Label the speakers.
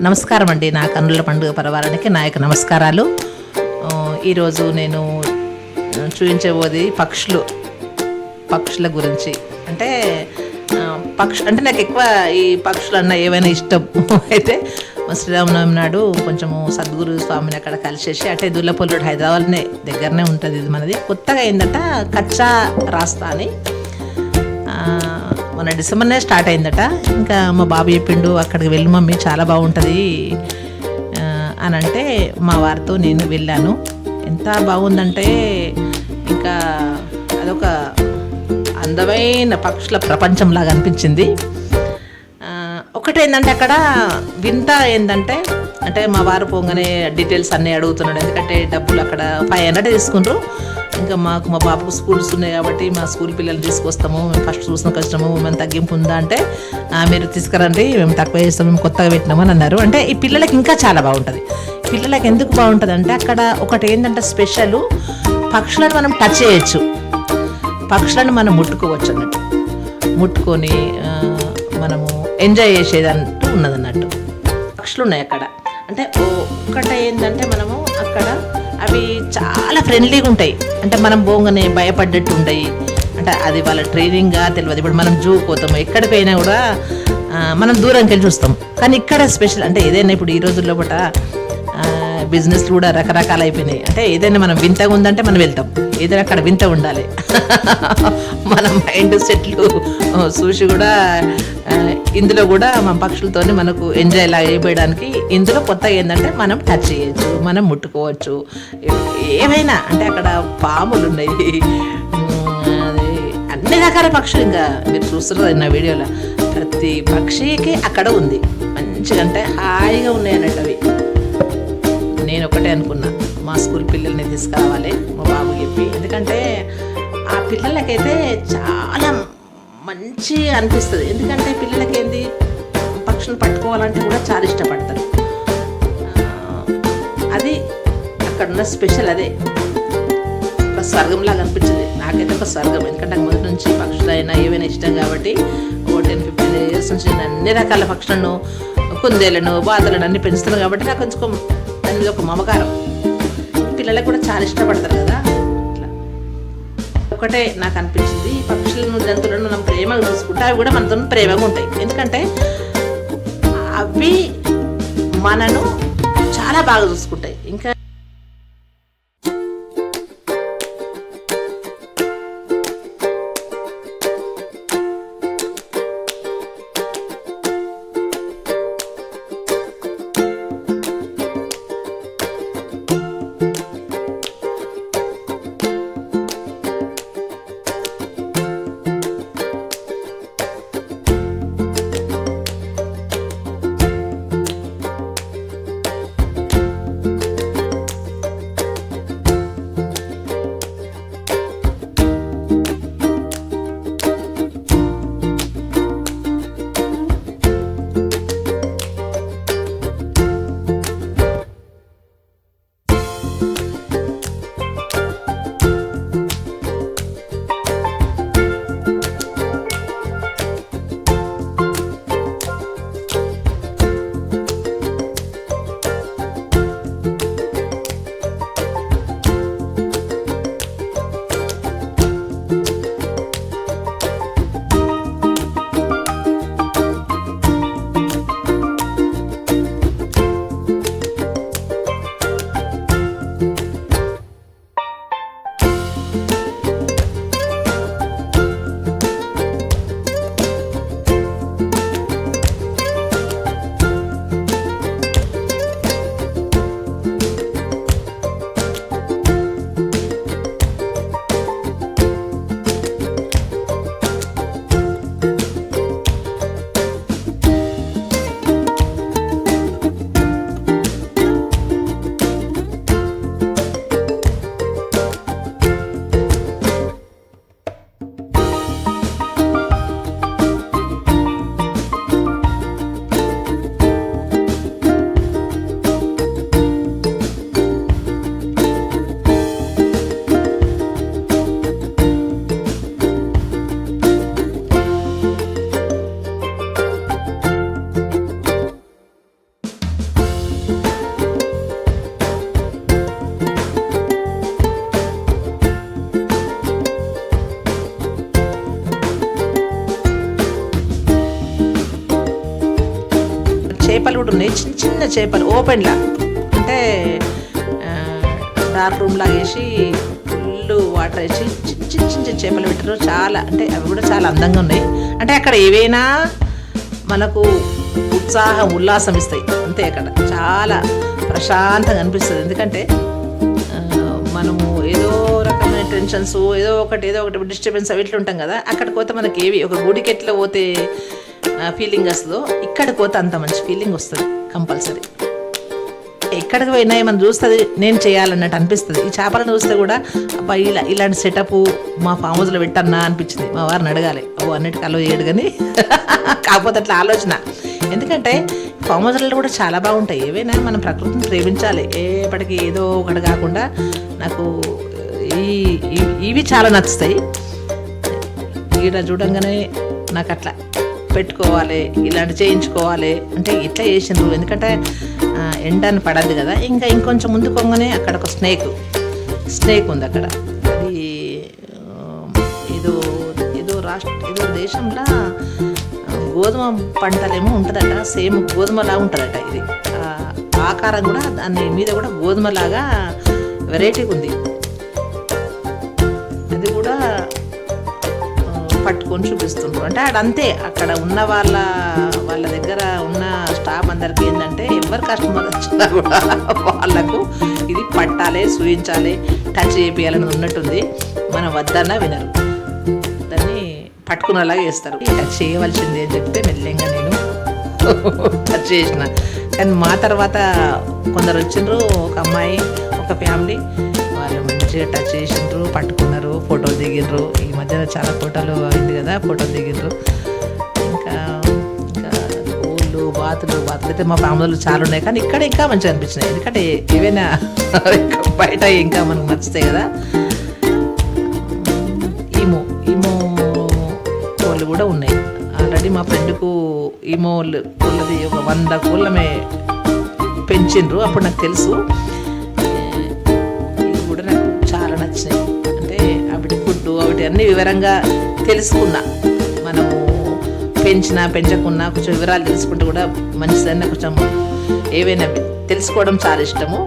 Speaker 1: నమస్కారం అండి. నా కన్నుల పండుగ పరివారానికి నా యొక్క నమస్కారాలు. ఈరోజు నేను చూపించబోది పక్షుల గురించి. అంటే అంటే నాకు ఎక్కువ ఈ పక్షులు అన్న ఏవైనా ఇష్టం. అయితే శ్రీరామనవమి నాడు కొంచెము సద్గురు స్వామిని అక్కడ కలిసేసి అంటే దుల్లపల్లుడు హైదరాబాద్నే దగ్గరనే ఉంటుంది. ఇది మనది కొత్తగా అయిందట కచ్చా రాస్తా అని. మన డిసెంబర్నే స్టార్ట్ అయిందట. ఇంకా మా బాబు చెప్పిండు అక్కడికి వెళ్ళి మమ్మీ చాలా బాగుంటుంది అని అంటే మా వారితో నేను వెళ్ళాను. ఎంత బాగుందంటే ఇంకా అదొక అందమైన పక్షుల ప్రపంచంలాగా అనిపించింది. ఒకటేందంటే అక్కడ వింత ఏంటంటే అంటే మా వారు పోగానే డీటెయిల్స్ అన్నీ అడుగుతున్నాడు. ఎందుకంటే డబ్బులు అక్కడ 500 తీసుకుంటారు. ఇంకా మా బాబుకు స్కూల్స్ ఉన్నాయి కాబట్టి మా స్కూల్ పిల్లల్ని తీసుకొస్తాము, మేము ఫస్ట్ చూసిన కష్టము, మేము తగ్గింపు ఉందా అంటే మీరు తీసుకురండి, మేము తక్కువ చేస్తాము, మేము కొత్తగా పెట్టినాము అని అన్నారు. అంటే ఈ పిల్లలకి ఇంకా చాలా బాగుంటుంది. పిల్లలకి ఎందుకు బాగుంటుంది అంటే అక్కడ ఒకటి ఏంటంటే స్పెషల్, పక్షులను మనం టచ్ చేయొచ్చు, పక్షులను మనం ముట్టుకోవచ్చు అన్నట్టు. ముట్టుకొని మనము ఎంజాయ్ చేసేదంటూ ఉన్నదన్నట్టు. పక్షులు ఉన్నాయి అక్కడ. అంటే ఒక్కటే ఏంటంటే మనము అక్కడ అవి చాలా ఫ్రెండ్లీగా ఉంటాయి. అంటే మనం పోగానే భయపడ్డట్టు ఉంటాయి. అంటే అది వాళ్ళ ట్రైనింగ్గా తెలియదు. ఇప్పుడు మనం జూ పోతాము, ఎక్కడికి పోయినా కూడా మనం దూరంకి వెళ్ళి చూస్తాం. కానీ ఇక్కడ స్పెషల్ అంటే ఏదైనా ఇప్పుడు ఈ రోజుల్లో పూట బిజినెస్లు కూడా రకరకాలు అయిపోయినాయి. అంటే ఏదైనా మనం వింతగా ఉందంటే మనం వెళ్తాం, ఏదైనా అక్కడ వింత ఉండాలి. మన మైండ్ సెట్లు చూసి కూడా ఇందులో కూడా మన పక్షులతోనే మనకు ఎంజాయ్ లాగా చేయడానికి ఇందులో కొత్తగా ఏంటంటే మనం టచ్ చేయొచ్చు, మనం ముట్టుకోవచ్చు, ఏమైనా. అంటే అక్కడ పాములు ఉన్నాయి, అన్ని రకాల పక్షులు. ఇంకా మీరు చూస్తున్నారు నా వీడియోలో ప్రతి పక్షికి అక్కడ ఉంది మంచిగా. అంటే హాయిగా ఉన్నాయి అన్నట్టు అవి. నేను ఒకటే అనుకున్నా, మా స్కూల్ పిల్లల్ని తీసుకురావాలి మా బాబు చెప్పి. ఎందుకంటే ఆ పిల్లలకైతే చాలా మంచి అనిపిస్తుంది. ఎందుకంటే పిల్లలకి ఏంది పక్షులు పట్టుకోవాలంటే కూడా చాలా ఇష్టపడతారు. అది అక్కడున్న స్పెషల్. అదే ఒక స్వర్గంలాగా అనిపించింది నాకైతే, ఒక స్వర్గం. ఎందుకంటే నాకు మొదటి నుంచి పక్షులు అయినా ఏవైనా ఇష్టం కాబట్టి 10-15 years నుంచి అన్ని రకాల పక్షులను, కుందేలను, బాతులను అన్ని పెంచుతున్నాను కాబట్టి నాకు కొంచెం దాని ఒక మమకారం. పిల్లలకు కూడా చాలా ఇష్టపడతారు కదా. ఇట్లా ఒకటే నాకు అనిపించింది, ఈ పక్షులను జంతువులను మనం ప్రేమగా చూసుకుంటే అవి కూడా మనతో ప్రేమగా ఉంటాయి. ఎందుకంటే అవి మనను చాలా బాగా చూసుకుంటాయి. ఇంకా చేపలు కూడా ఉన్నాయి, చిన్న చిన్న చేపలు ఓపెన్లా, అంటే డార్క్ రూమ్ లాగా వేసి ఫుల్ వాటర్ వేసి చిన్న చిన్న చిన్న చేపలు పెట్టారు. చాలా అంటే అవి కూడా చాలా అందంగా ఉన్నాయి. అంటే అక్కడ ఏవైనా మనకు ఉత్సాహం ఉల్లాసం ఇస్తాయి అంతే. అక్కడ చాలా ప్రశాంతంగా అనిపిస్తుంది. ఎందుకంటే మనము ఏదో రకమైన టెన్షన్స్ ఏదో ఒకటి డిస్టర్బెన్స్ అవి ఇట్లా ఉంటాం కదా, అక్కడికి పోతే మనకి ఏవి ఒక గుడికి ఎట్లా పోతే ఫీలింగ్ వస్తుందో ఇక్కడికి పోతే అంత మంచి ఫీలింగ్ వస్తుంది కంపల్సరీ. ఎక్కడికి పోయినా మనం చూస్తుంది నేను చేయాలన్నట్టు అనిపిస్తుంది. ఈ చేపలను చూస్తే కూడా అబ్బా ఇలాంటి సెటప్ మా ఫామ్ హౌస్లో పెట్టన్నా అనిపించింది. మా వారిని అడగాలి, అన్నిటికీ అలో చేయడు కానీ కాకపోతే అట్లా ఆలోచన. ఎందుకంటే ఫామ్ హౌస్లలో కూడా చాలా బాగుంటాయి. ఏవైనా మనం ప్రకృతిని ప్రేమించాలి, ఎప్పటికీ ఏదో ఒకటి కాకుండా. నాకు ఇవి చాలా నచ్చుతాయి. ఈడ చూడంగానే నాకు అట్లా పెట్టుకోవాలి, ఇలాంటి చేయించుకోవాలి అంటే ఇట్లా చేసిండ్రు. ఎందుకంటే ఎండని పడద్దు కదా. ఇంకా ఇంకొంచెం ముందుకు పోగానే అక్కడ ఒక స్నేక్ ఉంది అక్కడ. అది ఏదో దేశంలో గోధుమ పంటలేమో ఉంటుందట, సేమ్ గోధుమలా ఉంటుందట. ఇది ఆకారం కూడా దాని మీద కూడా గోధుమలాగా వెరైటీగా ఉంది. అది కూడా పట్టుకొని చూపిస్తుండ్రు. అంటే ఆడంతే అక్కడ ఉన్న వాళ్ళ దగ్గర ఉన్న స్టాఫ్ అందరికీ ఏంటంటే ఎవరు కస్టమర్ వచ్చినా కూడా వాళ్ళకు ఇది పట్టాలి, చూయించాలి, టచ్ చేయాలని ఉన్నట్టుంది. మనం వద్దన్నా వినరు, దాన్ని పట్టుకునేలాగా చేస్తారు. టచ్ చేయవలసింది అని చెప్తే మెల్లెంగా నేను టచ్ చేసిన. కానీ మా తర్వాత కొందరు వచ్చిండ్రు, ఒక అమ్మాయి ఒక ఫ్యామిలీ, వాళ్ళు మంచిగా టచ్ చేసిండ్రు, పట్టుకున్నారు, ఫోటోలు దిగిండ్రు. ఈ మధ్యన చాలా ఫోటోలు అయింది కదా, ఫోటోలు దిగిండ్రు. ఇంకా పూలు బాతులు అయితే మా ఫ్యామిలీలో చాలా ఉన్నాయి. కానీ ఇక్కడ ఇంకా మంచిగా అనిపించినాయి. ఎందుకంటే ఏవైనా బయట ఇంకా మనకు నచ్చుతాయి కదా. ఈమో కోళ్ళు కూడా ఉన్నాయి. ఆల్రెడీ మా ఫ్రెండ్కు కోళ్ళది ఒక 100 కోళ్ళమే పెంచిండ్రు. అప్పుడు నాకు తెలుసు. ఇవి కూడా నాకు చాలా నచ్చినాయి. అంటే వాటి ఫుడ్ వాటి అన్ని వివరంగా తెలుసుకున్నా. మనము పెంచకున్నా కొంచెం వివరాలు తెలుసుకుంటే కూడా మంచిదని కొంచెం ఏవైనా తెలుసుకోవడం చాలా ఇష్టము.